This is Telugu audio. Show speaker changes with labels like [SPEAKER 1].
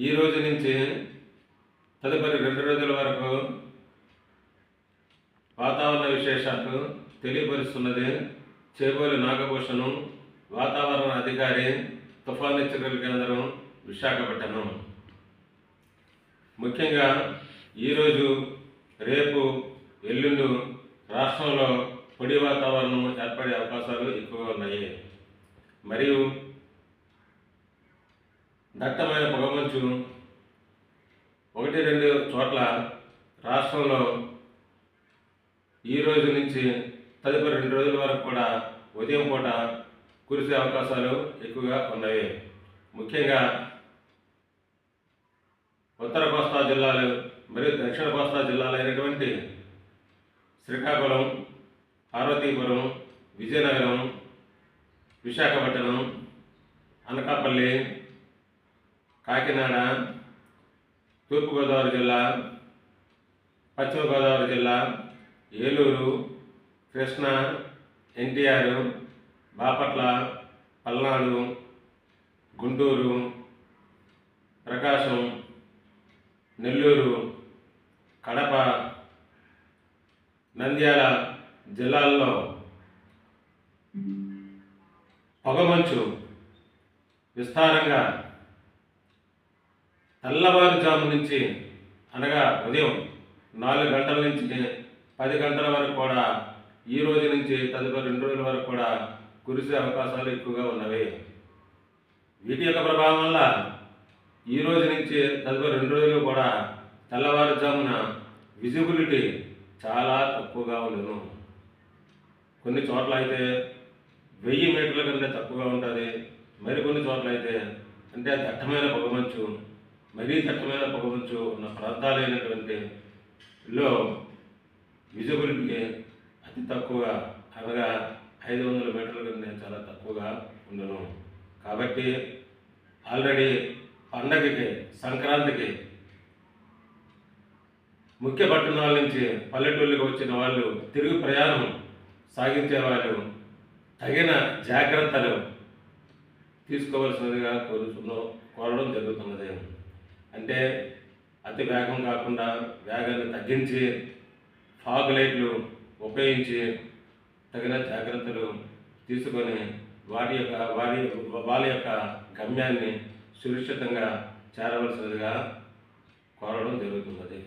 [SPEAKER 1] ఈ రోజు నుంచి తదుపరి 2 రోజుల వరకు వాతావరణ విశేషాలు తెలియపరుస్తున్నది చేబోలి నాగభూషణం, వాతావరణ అధికారి, తుఫాను హెచ్చరికల కేంద్రం, విశాఖపట్నం. ముఖ్యంగా ఈరోజు, రేపు, ఎల్లుండి రాష్ట్రంలో పొడి వాతావరణం ఏర్పడే అవకాశాలు ఎక్కువగా ఉన్నాయి. మరియు దట్టమైన పొగమంచు 1-2 చోట్ల రాష్ట్రంలో ఈ రోజు నుంచి తదుపరి 2 రోజుల వరకు కూడా ఉదయం పూట కురిసే అవకాశాలు ఎక్కువగా ఉన్నాయి. ముఖ్యంగా ఉత్తర కోస్తా జిల్లాలు మరియు దక్షిణ కోస్తా జిల్లాలైనటువంటి శ్రీకాకుళం, పార్వతీపురం, విజయనగరం, విశాఖపట్నం, అనకాపల్లి, కాకినాడ, తూర్పుగోదావరి జిల్లా, పశ్చిమ గోదావరి జిల్లా, ఏలూరు, కృష్ణా, ఎన్టీఆర్, బాపట్ల, పల్నాడు, గుంటూరు, ప్రకాశం, నెల్లూరు, కడప, నంద్యాల జిల్లాల్లో పొగమంచు విస్తారంగా తెల్లవారుజాము నుంచి, అనగా ఉదయం 4 గంటల నుంచి 10 గంటల వరకు కూడా ఈ రోజు నుంచి తదుపరి 2 రోజుల వరకు కూడా కురిసే అవకాశాలు ఎక్కువగా ఉన్నవి. వీటి యొక్క ప్రభావం వల్ల ఈ రోజు నుంచి తదుపరి 2 రోజులు కూడా తెల్లవారుజామున విజిబిలిటీ చాలా తక్కువగా ఉండను. కొన్ని చోట్ల అయితే 1000 మీటర్ల కంటే తక్కువగా ఉంటుంది. మరికొన్ని చోట్ల అయితే అంటే దట్టమైన పొగమంచు, మరీ దట్టమైన పొగమంచు ఉన్న ప్రాంతాలైనటువంటి లో విజిబిలిటీ అతి తక్కువ, అనగా 500 మీటర్ల కంటే చాలా తక్కువగా ఉండను. కాబట్టి ఆల్రెడీ పండగకి, సంక్రాంతికి ముఖ్య పట్టణాల నుంచి పల్లెటూళ్ళకి వచ్చిన వాళ్ళు, తిరుగు ప్రయాణం సాగించే వాళ్ళు తగిన జాగ్రత్తలు తీసుకోవాల్సినదిగా కోరడం జరుగుతున్నది. అంటే అతి వేగం కాకుండా వేగాన్ని తగ్గించి ఫాగ్ లైట్లు ఉపయోగించి తగిన జాగ్రత్తలు తీసుకొని వాళ్ళ యొక్క గమ్యాన్ని సురక్షితంగా చేరవలసినదిగా కోరడం జరుగుతున్నది.